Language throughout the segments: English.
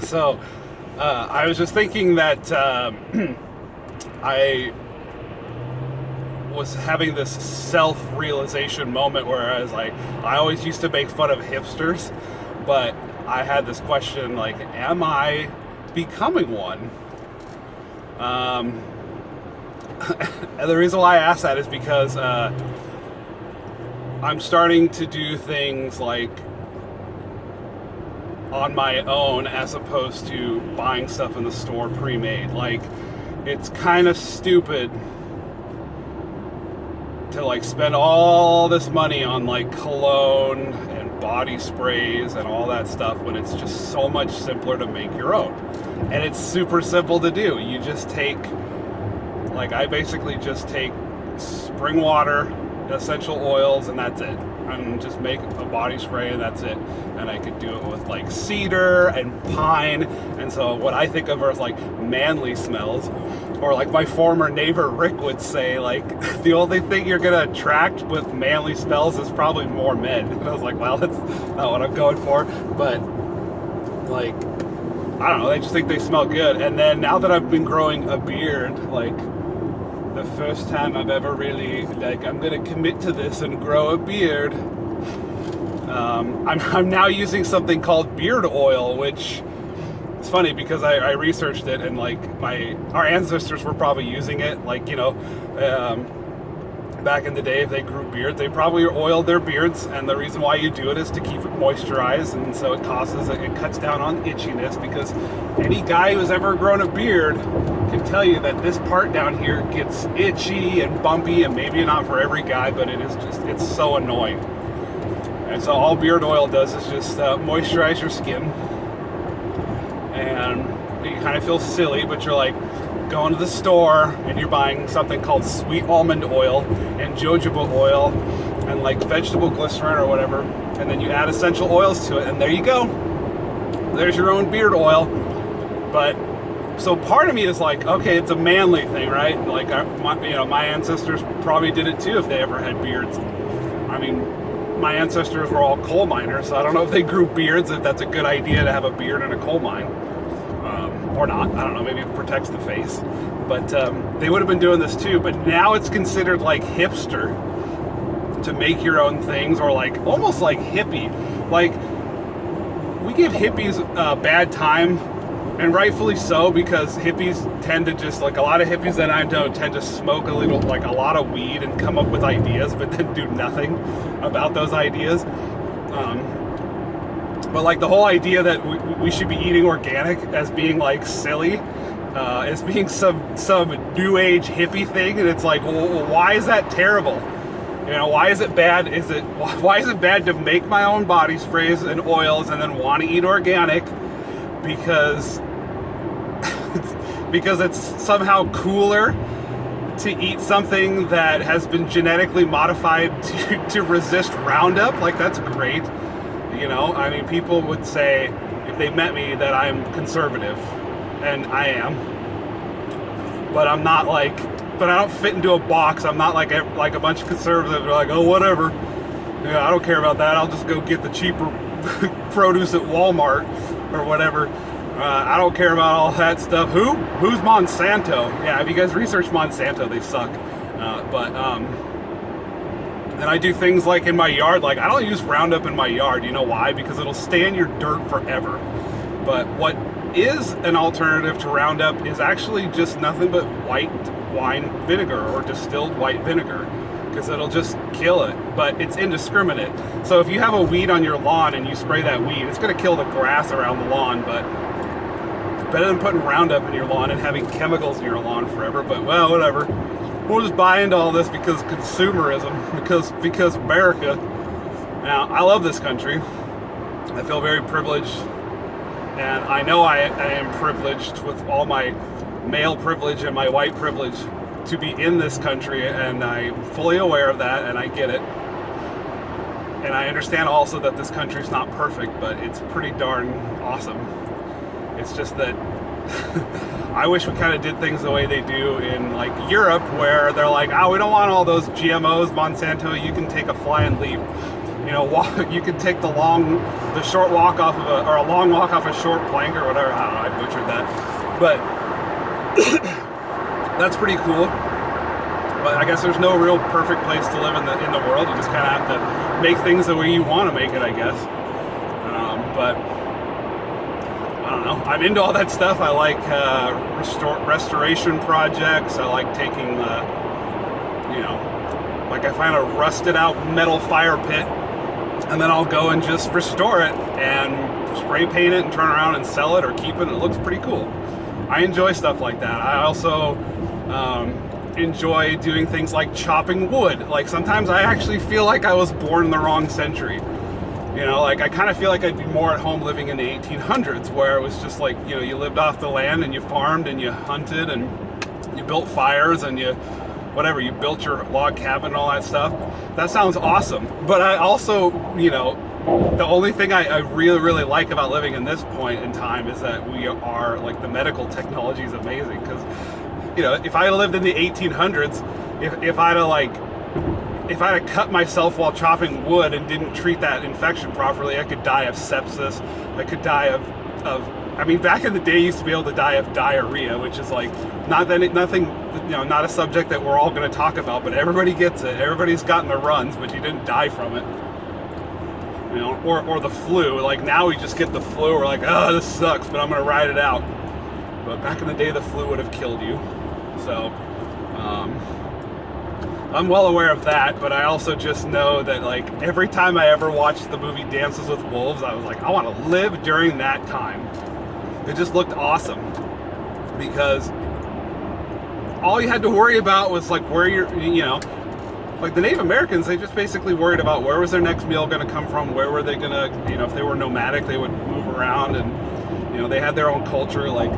So, I was just thinking that I was having this self-realization moment where I was like, I always used to make fun of hipsters, but I had this question like, am I becoming one? Um, and the reason why I asked that is because I'm starting to do things like on my own as opposed to buying stuff in the store pre-made. Like, it's kind of stupid to like spend all this money on like cologne and body sprays and all that stuff when it's just so much simpler to make your own. And it's super simple to do. You just take, like, I basically just take spring water, essential oils, and that's it. And just make a body spray and that's it. And I could do it with like cedar and pine. And so what I think of are like manly smells. Or like my former neighbor Rick would say, like, the only thing you're gonna attract with manly smells is probably more men. And I was like, well, that's not what I'm going for. But like, I don't know, I just think they smell good. And then now that I've been growing a beard, like, the first time I've ever really, like, I'm gonna commit to this and grow a beard. I'm now using something called beard oil, which it's funny because I researched it, and like our ancestors were probably using it, like, you know, back in the day, if they grew beards, they probably oiled their beards, and the reason why you do it is to keep it moisturized, and so it cuts down on itchiness, because any guy who's ever grown a beard can tell you that this part down here gets itchy and bumpy, and maybe not for every guy, but it's so annoying. And so all beard oil does is just moisturize your skin, and you kind of feel silly, but you're like going to the store and you're buying something called sweet almond oil and jojoba oil and like vegetable glycerin or whatever, and then you add essential oils to it, and there you go. There's your own beard oil. But so part of me is like, okay, it's a manly thing, right? Like, my ancestors probably did it too if they ever had beards. I mean, my ancestors were all coal miners, so I don't know if they grew beards, if that's a good idea to have a beard in a coal mine. Or not, I don't know, maybe it protects the face. But they would have been doing this too, but now it's considered like hipster to make your own things, or like almost like hippie. Like, we give hippies a bad time, and rightfully so, because hippies tend to just, like, a lot of hippies that I know tend to smoke a lot of weed and come up with ideas, but then do nothing about those ideas. But like the whole idea that we should be eating organic as being like silly, as being some new age hippie thing, and it's like, well, why is that terrible? You know, why is it bad? Why is it bad to make my own body sprays and oils and then want to eat organic? Because it's somehow cooler to eat something that has been genetically modified to resist Roundup. Like, that's great. You know, I mean, people would say, if they met me, that I'm conservative, and I am. But I'm not like, but I don't fit into a box. I'm not like a bunch of conservatives who are like, oh, whatever. Yeah, I don't care about that. I'll just go get the cheaper produce at Walmart or whatever. I don't care about all that stuff. Who's Monsanto? Yeah, if you guys research Monsanto, they suck. And I do things like in my yard, like I don't use Roundup in my yard. You know why? Because it'll stay in your dirt forever. But what is an alternative to Roundup is actually just nothing but white wine vinegar or distilled white vinegar, because it'll just kill it. But it's indiscriminate. So if you have a weed on your lawn and you spray that weed, it's going to kill the grass around the lawn, but it's better than putting Roundup in your lawn and having chemicals in your lawn forever. But, well, whatever. We'll just buy into all this because consumerism, because America. Now, I love this country. I feel very privileged, and I know I am privileged with all my male privilege and my white privilege to be in this country, and I'm fully aware of that, and I get it. And I understand also that this country's not perfect, but it's pretty darn awesome. It's just that I wish we kind of did things the way they do in like Europe, where they're like, oh, we don't want all those GMOs, Monsanto, you can take a flying leap. you could take the short walk off of a long walk off a short plank or whatever. I don't know, I butchered that, but that's pretty cool. But I guess there's no real perfect place to live in the world. You just kind of have to make things the way you want to make it, I guess. But I don't know. I'm into all that stuff. I like restoration projects. I like taking like I find a rusted out metal fire pit, and then I'll go and just restore it and spray paint it and turn around and sell it or keep it. And it looks pretty cool. I enjoy stuff like that. I also enjoy doing things like chopping wood. Like sometimes I actually feel like I was born in the wrong century. Like I kind of feel like I'd be more at home living in the 1800s, where it was just like, you lived off the land and you farmed and you hunted and you built fires and you built your log cabin and all that stuff. That sounds awesome. But I also, the only thing I really, really like about living in this point in time is that we are, like, the medical technology is amazing. Because, if I lived in the 1800s, if I'd have cut myself while chopping wood and didn't treat that infection properly, I could die of sepsis. I could die of back in the day, you used to be able to die of diarrhea, which is like not a subject that we're all going to talk about, but everybody gets it. Everybody's gotten the runs, but you didn't die from it. Or the flu. Like now we just get the flu. We're like, oh, this sucks, but I'm going to ride it out. But back in the day, the flu would have killed you. So, I'm well aware of that, but I also just know that, like, every time I ever watched the movie Dances with Wolves, I was like, I want to live during that time. It just looked awesome because all you had to worry about was, like, where like the Native Americans, they just basically worried about where was their next meal going to come from, where were they going to, if they were nomadic, they would move around, and, they had their own culture. Like,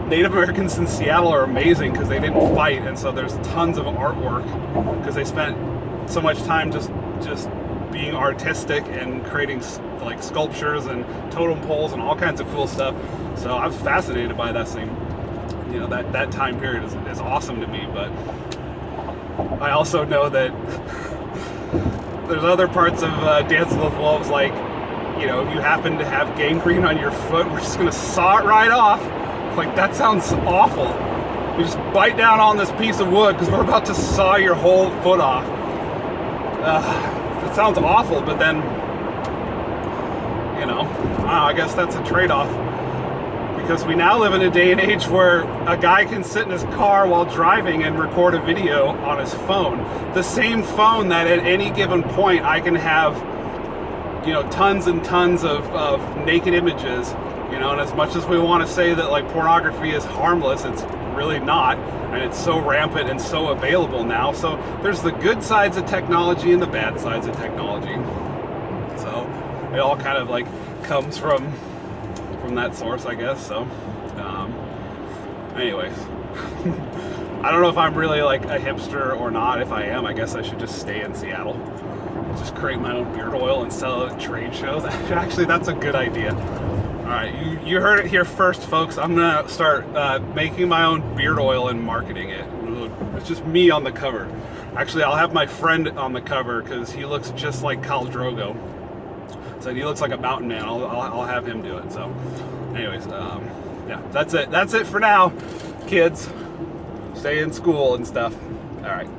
Native Americans in Seattle are amazing because they didn't fight, and so there's tons of artwork because they spent so much time just being artistic and creating, like, sculptures and totem poles and all kinds of cool stuff. So I was fascinated by that thing. That time period is awesome to me. But I also know that there's other parts of Dances with Wolves, like, if you happen to have gangrene on your foot, we're just gonna saw it right off. Like, that sounds awful. You just bite down on this piece of wood because we're about to saw your whole foot off. It sounds awful, but then, I guess that's a trade-off. Because we now live in a day and age where a guy can sit in his car while driving and record a video on his phone. The same phone that at any given point I can have, tons and tons of naked images. And as much as we want to say that, like, pornography is harmless, it's really not, and it's so rampant and so available now. So there's the good sides of technology and the bad sides of technology. So it all kind of, like, comes from that source, I guess. So anyways, I don't know if I'm really, like, a hipster or not. If I am, I guess I should just stay in Seattle, just create my own beard oil and sell it at trade shows. Actually, that's a good idea. Alright, you heard it here first, folks. I'm going to start making my own beard oil and marketing it. It's just me on the cover. Actually, I'll have my friend on the cover because he looks just like Khal Drogo. So he looks like a mountain man. I'll have him do it. So anyways, yeah, that's it. That's it for now, kids. Stay in school and stuff. Alright.